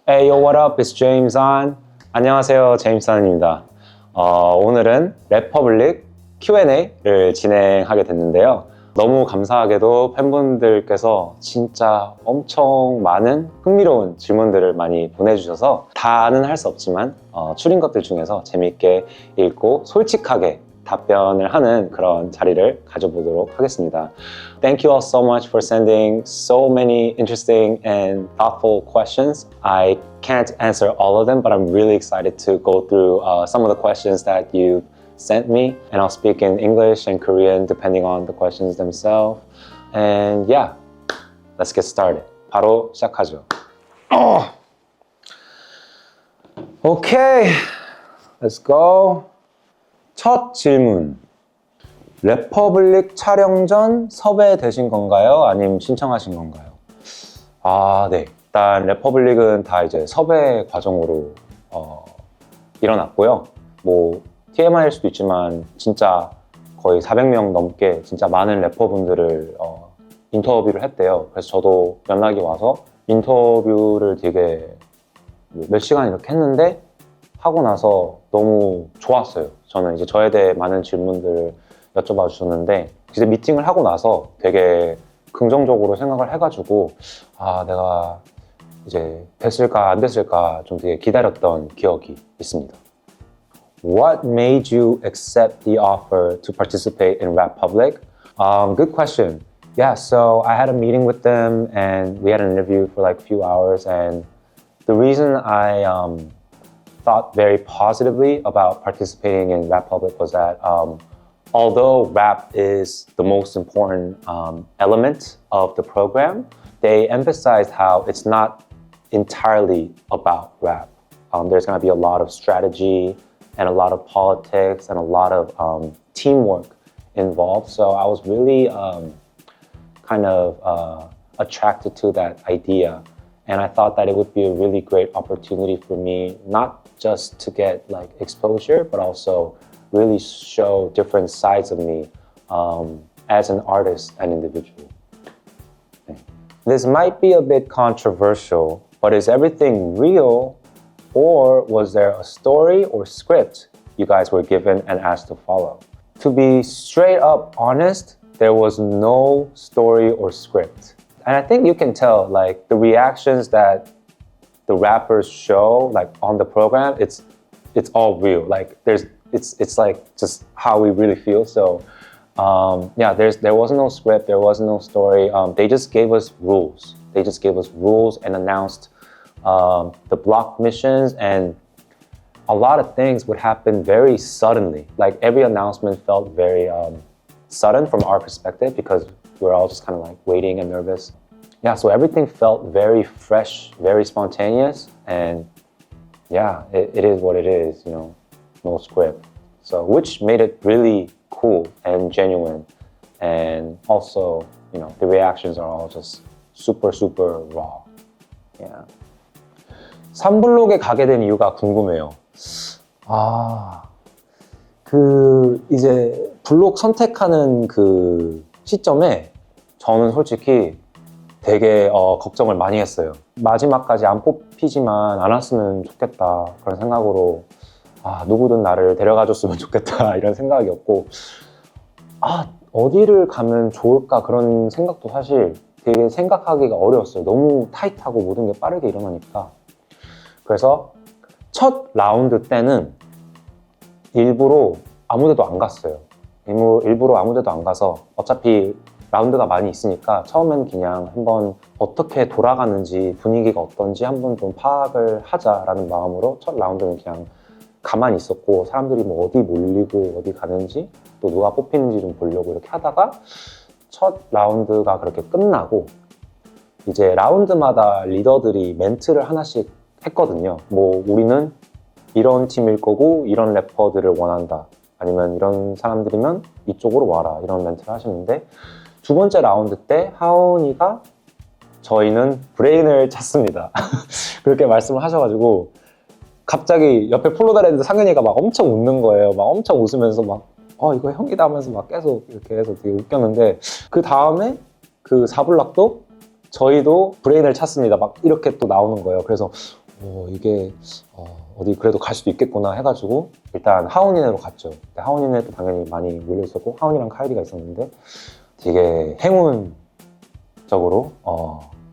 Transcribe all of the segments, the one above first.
Hey, yo, what up? It's 제임스안. 안녕하세요, 제임스안입니다. 오늘은 랩퍼블릭 Q&A를 진행하게 됐는데요. 너무 감사하게도 팬분들께서 진짜 엄청 많은 흥미로운 질문들을 많이 보내주셔서 다는 할 수 없지만 추린 것들 중에서 재미있게 읽고 솔직하게 답변을 하는 그런 자리를 가져보도록 하겠습니다. Thank you all so much for sending so many interesting and thoughtful questions. I can't answer all of them, but I'm really excited to go through some of the questions that you sent me, and I'll speak in English and Korean depending on the questions themselves. And yeah, let's get started. 바로 시작하죠. Okay, let's go. 첫 질문. 랩퍼블릭 촬영 전 섭외되신 건가요? 아니면 신청하신 건가요? 네. 일단 랩퍼블릭은 다 이제 섭외 과정으로 일어났고요. 뭐 TMI일 수도 있지만 진짜 거의 400명 넘게 진짜 많은 래퍼분들을 인터뷰를 했대요. 그래서 저도 연락이 와서 인터뷰를 되게 몇 시간 이렇게 했는데 하고 나서 너무 좋았어요. 저는 이제 저에 대해 많은 질문들을 여쭤봐 주셨는데 이제 미팅을 하고 나서 되게 긍정적으로 생각을 해가지고 내가 이제 됐을까 안 됐을까 좀 되게 기다렸던 기억이 있습니다. What made you accept the offer to participate in 랩퍼블릭? Good question. Yeah, so I had a meeting with them and we had an interview for like a few hours, and the reason I thought very positively about participating in 랩퍼블릭 was that although rap is the most important element of the program, they emphasized how it's not entirely about rap. There's going to be a lot of strategy and a lot of politics and a lot of teamwork involved. So I was really attracted to that idea. And I thought that it would be a really great opportunity for me, not just to get like exposure, but also really show different sides of me as an artist and individual. This might be a bit controversial, but is everything real, or was there a story or script you guys were given and asked to follow? To be straight up honest, there was no story or script. And I think you can tell, like, the reactions that the rappers show, like, on the program, it's all real. Like, it's like just how we really feel. So, there wasn't no script, there wasn't no story. They just gave us rules. They just gave us rules and announced the block missions, and a lot of things would happen very suddenly. Like, every announcement felt very sudden from our perspective because we're all just kind of like waiting and nervous. Yeah, so everything felt very fresh, very spontaneous, and yeah, it is what it is, you know, no script. So, which made it really cool and genuine. And also, you know, the reactions are all just super, super raw. Yeah. 3블록에 가게 된 이유가 궁금해요. 이제 블록 선택하는 그 시점에 저는 솔직히 되게 걱정을 많이 했어요. 마지막까지 안 뽑히지만 않았으면 좋겠다 그런 생각으로 누구든 나를 데려가 줬으면 좋겠다 이런 생각이었고 어디를 가면 좋을까 그런 생각도 사실 되게 생각하기가 어려웠어요. 너무 타이트하고 모든 게 빠르게 일어나니까. 그래서 첫 라운드 때는 일부러 아무 데도 안 갔어요. 일부러 아무 데도 안 가서 어차피 라운드가 많이 있으니까 처음엔 그냥 한번 어떻게 돌아가는지 분위기가 어떤지 한번 좀 파악을 하자라는 마음으로 첫 라운드는 그냥 가만히 있었고 사람들이 뭐 어디 몰리고 어디 가는지 또 누가 뽑히는지 좀 보려고 이렇게 하다가 첫 라운드가 그렇게 끝나고 이제 라운드마다 리더들이 멘트를 하나씩 했거든요. 뭐 우리는 이런 팀일 거고 이런 래퍼들을 원한다. 아니면 이런 사람들이면 이쪽으로 와라. 이런 멘트를 하시는데 두 번째 라운드 때 하온이가 저희는 브레인을 찾습니다. 그렇게 말씀을 하셔가지고 갑자기 옆에 폴로 다니는데 상현이가 막 엄청 웃는 거예요. 막 엄청 웃으면서 막 이거 형이다 하면서 막 계속 이렇게 해서 되게 웃겼는데 그 다음에 그 4블락도 저희도 브레인을 찾습니다. 막 이렇게 또 나오는 거예요. 그래서 이게 어디 그래도 갈 수도 있겠구나 해가지고 일단 하원인회로 갔죠. 하원인회도 당연히 많이 몰려 있었고 하원이랑 카이리가 있었는데 되게 행운적으로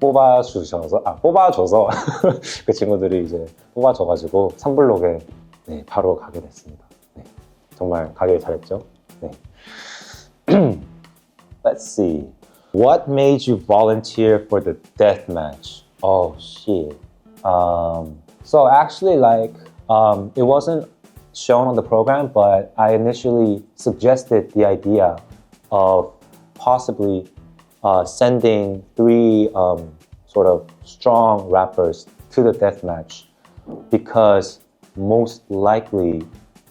뽑아줘서 그 친구들이 이제 뽑아줘가지고 3블록에 네, 바로 가게 됐습니다. 네, 정말 가길 잘했죠. 네. Let's see. What made you volunteer for the deathmatch? Oh shit. So actually, like, it wasn't shown on the program, but I initially suggested the idea of possibly sending 3 sort of strong rappers to the deathmatch because most likely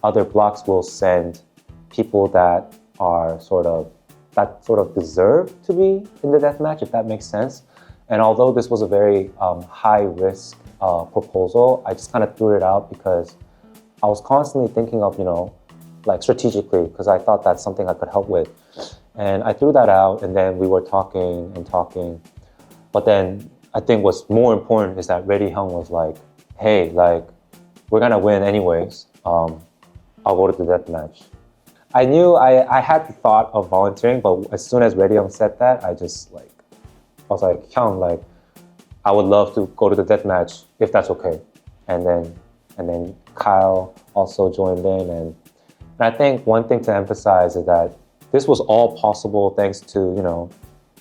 other blocks will send people that sort of deserve to be in the deathmatch, if that makes sense. And although this was a very high risk proposal, I just kind of threw it out because I was constantly thinking of, like strategically, because I thought that's something I could help with. And I threw that out, and then we were talking and talking. But then I think what's more important is that Reddy Hyung was like, hey, like, we're gonna win anyways. I'll go to the deathmatch. I knew I had the thought of volunteering, but as soon as Reddy Hyung said that, I was like, Hyung, like, I would love to go to the deathmatch if that's okay. And then Kyle also joined in, and I think one thing to emphasize is that this was all possible thanks to,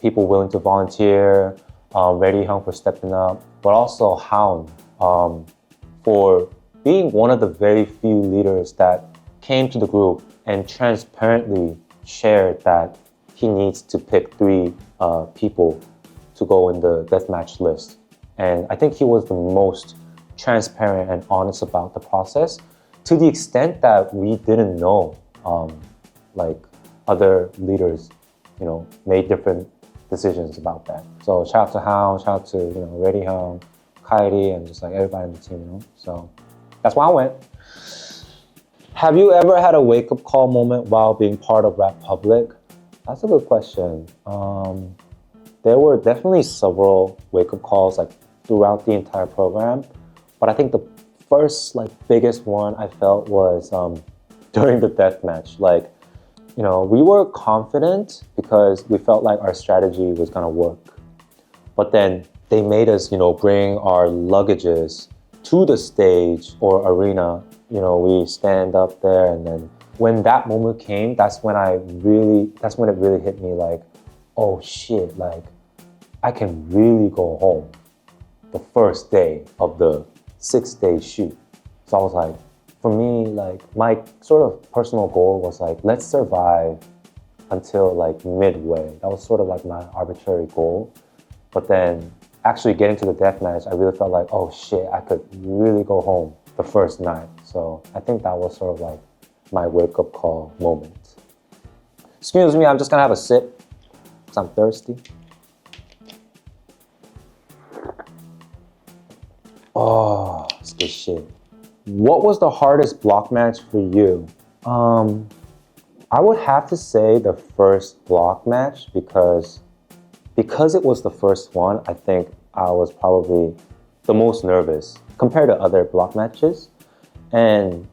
people willing to volunteer, Reddy Hyung for stepping up, but also Hound for being one of the very few leaders that came to the group and transparently shared that he needs to pick 3 people to go in the deathmatch list. And I think he was the most transparent and honest about the process, to the extent that we didn't know, like other leaders, made different decisions about that. So shout out to Hound, shout out to, Reddy Hyung, Kyrie, and just like everybody in the team, So that's why I went. Have you ever had a wake-up call moment while being part of 랩퍼블릭? That's a good question. There were definitely several wake-up calls like throughout the entire program, but I think the first biggest one I felt was during the deathmatch. Like, we were confident because we felt like our strategy was gonna work, but then they made us, bring our luggages to the stage or arena. We stand up there, and then when that moment came, that's when it really hit me like, oh shit, like I can really go home the first day of the 6-day shoot. So I was like, for me, like my sort of personal goal was like, let's survive until like midway. That was sort of like my arbitrary goal. But then actually getting to the deathmatch, I really felt like, oh shit, I could really go home the first night. So I think that was sort of like my wake-up call moment. Excuse me, I'm just gonna have a sip because I'm thirsty. Oh, it's good shit. What was the hardest block match for you? I would have to say the first block match because it was the first one. I think I was probably the most nervous compared to other block matches. And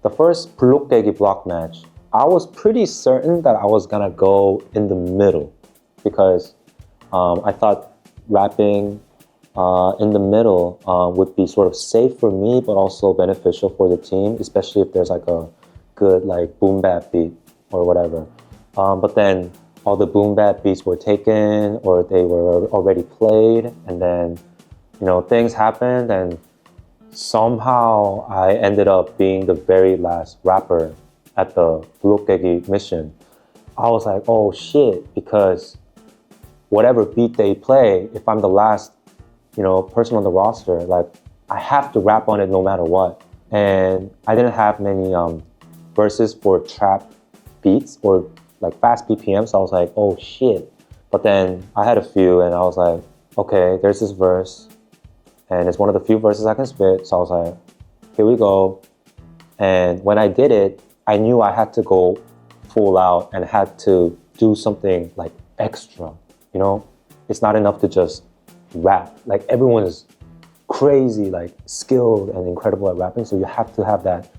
the first 블록대기 block match, I was pretty certain that I was gonna go in the middle because I thought rapping in the middle would be sort of safe for me, but also beneficial for the team, especially if there's like a good like boom bap beat or whatever. But then all the boom bap beats were taken or they were already played, and then things happened, and somehow I ended up being the very last rapper at the 블록대기 mission. I was like, oh shit, because whatever beat they play, if I'm the last person on the roster, like I have to rap on it no matter what. And I didn't have many verses for trap beats or like fast BPM, so I was like, oh shit. But then I had a few, and I was like, okay, there's this verse, and it's one of the few verses I can spit, so I was like, here we go. And when I did it, I knew I had to go full out and had to do something like extra, It's not enough to just rap. Like everyone is crazy, like skilled and incredible at rapping. So you have to have that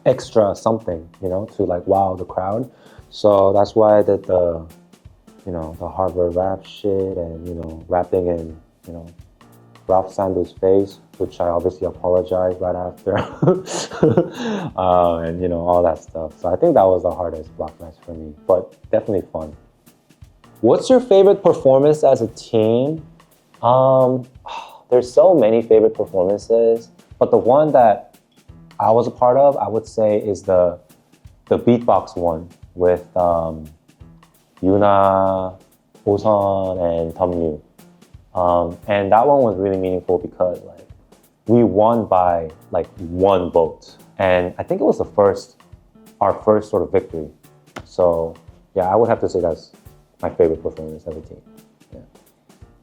extra something, you know, to like wow the crowd. So that's why I did the, you know, the Harvard rap shit and, you know, rapping in, you know, Ralph Sando's face, which I obviously apologized right after. And, you know, all that stuff. So I think that was the hardest block match for me, but definitely fun. What's your favorite performance as a team? There's so many favorite performances, but the one that I was a part of, I would say, is the beatbox one with Yuna, Osan, and Tamlu. And that one was really meaningful because like we won by like 1 vote, and I think it was our first sort of victory. So yeah, I would have to say that's my favorite performance as a team. Yeah.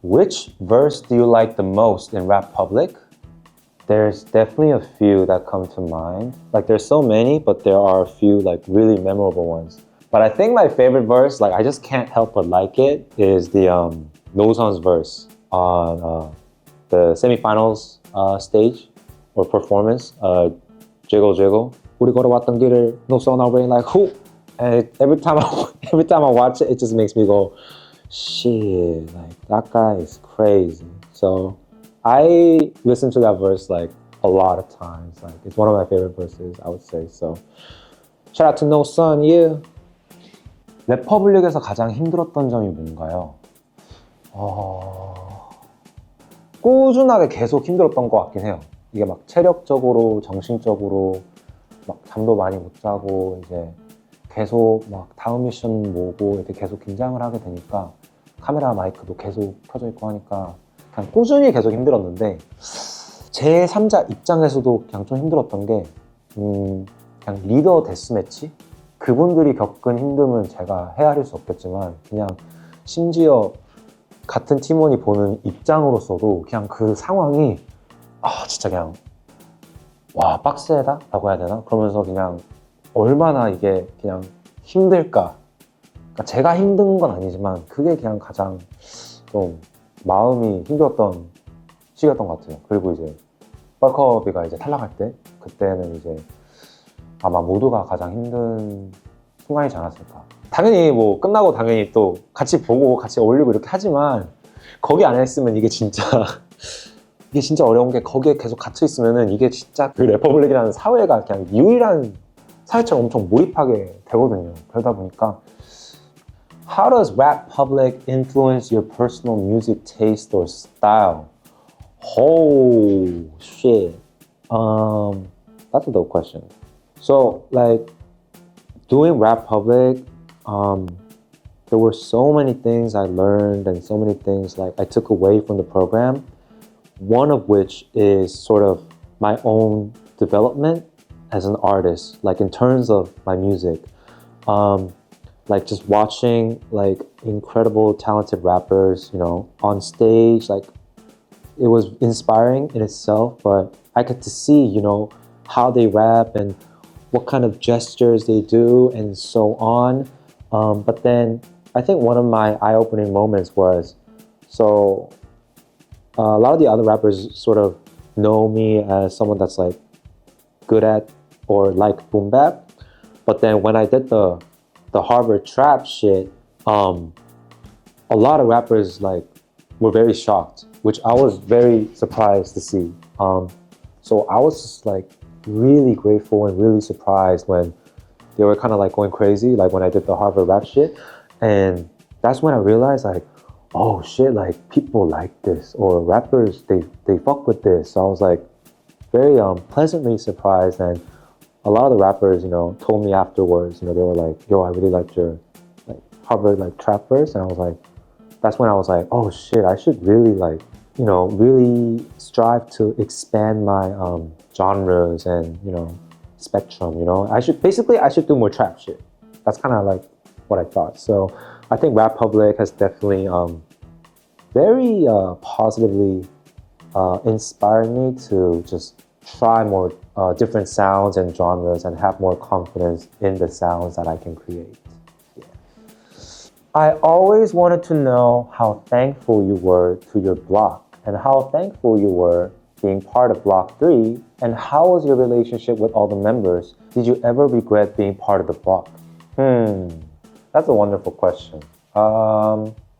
Which verse do you like the most in 랩퍼블릭? There's definitely a few that come to mind. Like there's so many, but there are a few like really memorable ones. But I think my favorite verse, like I just can't help but like it, is the Noseon's verse on the semifinals stage or performance. Jiggle jiggle. 우리 걸어왔던 길을 Noseon already like who? And every time I watch it, it just makes me go, shit, like that guy is crazy. So I listen to that verse like a lot of times. Like it's one of my favorite verses, I would say. So shout out to Noseon, yeah. 랩퍼블릭에서 가장 힘들었던 점이 뭔가요? 꾸준하게 계속 힘들었던 것 같긴 해요. 이게 막 체력적으로, 정신적으로 막 잠도 많이 못 자고 이제 계속 막 다음 미션 모으고 이렇게 계속 긴장을 하게 되니까 카메라 마이크도 계속 켜져 있고 하니까 그냥 꾸준히 계속 힘들었는데 제 3자 입장에서도 그냥 좀 힘들었던 게 그냥 리더 데스매치? 그분들이 겪은 힘듦은 제가 헤아릴 수 없겠지만 그냥 심지어 같은 팀원이 보는 입장으로서도 그냥 그 상황이 진짜 그냥 와 빡세다? 라고 해야 되나? 그러면서 그냥 얼마나 이게 그냥 힘들까. 그러니까 제가 힘든 건 아니지만 그게 그냥 가장 좀 마음이 힘들었던 시기였던 것 같아요. 그리고 이제 펄컵이가 이제 탈락할 때 그때는 이제 아마 모두가 가장 힘든 순간이지 않았을까. 당연히 뭐 끝나고 당연히 또 같이 보고 같이 어울리고 이렇게 하지만 거기 안에 있으면 이게 진짜 어려운 게 거기에 계속 갇혀 있으면은 이게 진짜 그 랩퍼블릭이라는 사회가 그냥 유일한 사회처럼 엄청 몰입하게 되거든요. 그러다 보니까 How does 랩퍼블릭 influence your personal music taste or style? Oh shit. That's a dope question. So like doing 랩퍼블릭, there were so many things I learned and so many things like I took away from the program. One of which is sort of my own development as an artist, like in terms of my music. Like just watching like incredible talented rappers, you know, on stage, like it was inspiring in itself, but I get to see, you know, how they rap and what kind of gestures they do and so on. But then I think one of my eye-opening moments was, so a lot of the other rappers sort of know me as someone that's like good at or like boom bap. But then when I did the Harvard trap shit, a lot of rappers like were very shocked, which I was very surprised to see. So I was just like really grateful and really surprised when they were kind of like going crazy, like when I did the Harvard rap shit. And that's when I realized like, oh shit, like people like this, or rappers, they fuck with this. So I was like very pleasantly surprised, and a lot of the rappers, you know, told me afterwards, you know, they were like, yo, I really liked your like Harvard like trap verse. And I was like, that's when I was like, oh shit, I should really like, you know, really strive to expand my genres and, you know, spectrum, you know. I should do more trap shit. That's kind of like what I thought. So I think 랩퍼블릭 has definitely very positively inspired me to just try more different sounds and genres and have more confidence in the sounds that I can create. Yeah. I always wanted to know how thankful you were to your block and how thankful you were being part of Block 3? And how was your relationship with all the members? Did you ever regret being part of the block? That's a wonderful question.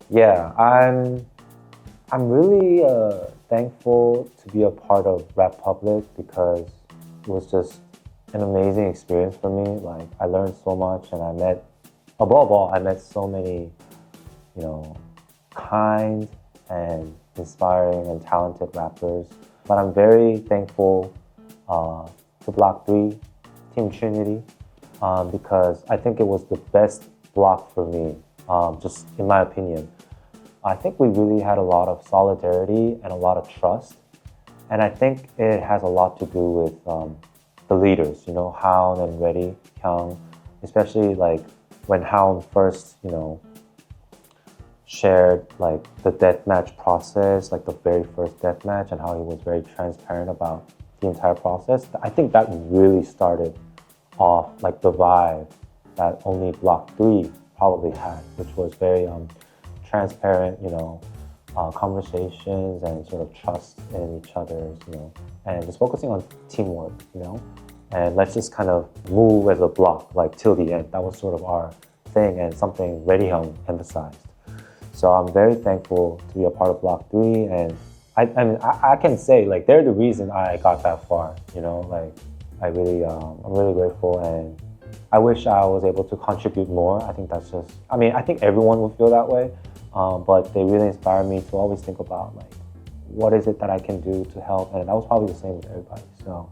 Yeah, I'm really thankful to be a part of 랩퍼블릭 because it was just an amazing experience for me. Like, I learned so much, and above all, I met so many, kind and inspiring and talented rappers. But I'm very thankful to Block 3, Team Trinity, because I think it was the best block for me, just in my opinion. I think we really had a lot of solidarity and a lot of trust. And I think it has a lot to do with the leaders, Haun and Reddy, Hyung, especially like when Haun first, shared like the deathmatch process, like the very first deathmatch, and how he was very transparent about the entire process. I think that really started off like the vibe that only Block 3 probably had, which was very transparent, conversations and sort of trust in each other's, and just focusing on teamwork, and let's just kind of move as a block, like till the end. That was sort of our thing and something Reddy Hyung emphasized. So I'm very thankful to be a part of Block 3, and I can say like they're the reason I got that far, like I'm really grateful, and I wish I was able to contribute more. I think that's just, I think everyone would feel that way. But they really inspired me to always think about like, what is it that I can do to help? And that was probably the same with everybody. So,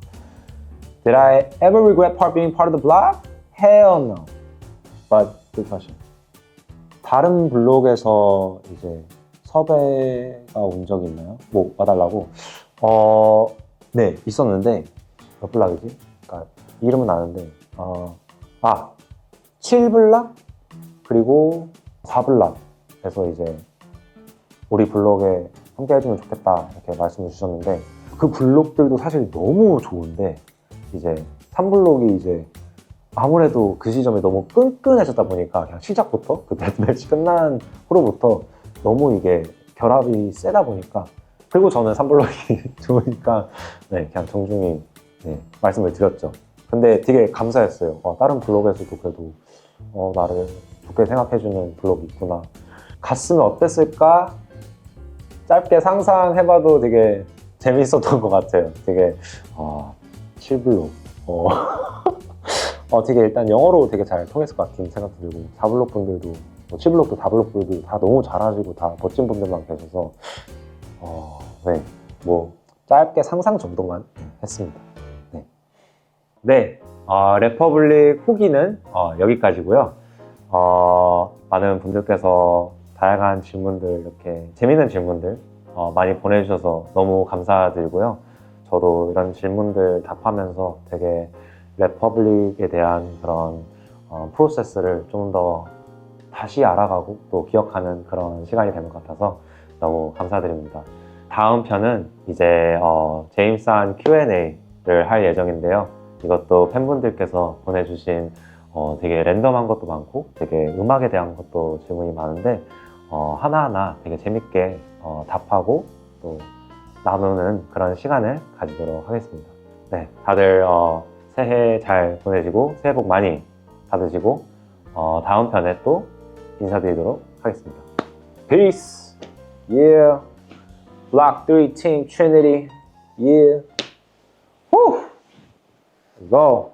did I ever regret being part of the block? Hell no. But good question. 다른 블록에서 이제 섭외가 온 적이 있나요? 뭐 와달라고? 네, 있었는데 몇 블락이지? 그러니까 이름은 아는데 7블락 그리고 4블락 그래서 이제 우리 블록에 함께 해주면 좋겠다 이렇게 말씀을 주셨는데 그 블록들도 사실 너무 좋은데 이제 3블록이 이제 아무래도 그 시점에 너무 끈끈해졌다 보니까 그냥 시작부터 그 데스매치 끝난 후로부터 너무 이게 결합이 세다 보니까 그리고 저는 3블록이 좋으니까 네, 그냥 정중히 말씀을 드렸죠. 근데 되게 감사했어요. 다른 블록에서도 그래도 나를 좋게 생각해주는 블록이 있구나. 갔으면 어땠을까? 짧게 상상해봐도 되게 재밌었던 것 같아요. 되게 7블록 되게 일단 영어로 되게 잘 통했을 것 같은 생각 들고 4블록 분들도 7블록도 4블록 분들도 다 너무 잘하시고 다 멋진 분들만 계셔서 네, 뭐 짧게 상상 정도만 했습니다. 네, 랩퍼블릭 후기는 여기까지고요. 많은 분들께서 다양한 질문들, 이렇게 재밌는 질문들 많이 보내주셔서 너무 감사드리고요. 저도 이런 질문들 답하면서 되게 랩퍼블릭에 대한 그런 프로세스를 좀 더 다시 알아가고 또 기억하는 그런 시간이 된 것 같아서 너무 감사드립니다. 다음 편은 이제 제임스안 Q&A를 할 예정인데요. 이것도 팬분들께서 보내주신 되게 랜덤한 것도 많고 되게 음악에 대한 것도 질문이 많은데 하나하나 되게 재밌게 답하고 또 나누는 그런 시간을 가지도록 하겠습니다. 네, 다들 새해 잘 보내시고 새해 복 많이 받으시고 다음 편에 또 인사드리도록 하겠습니다. Peace! Yeah! Block 3 Team Trinity! Yeah! Woo! Go!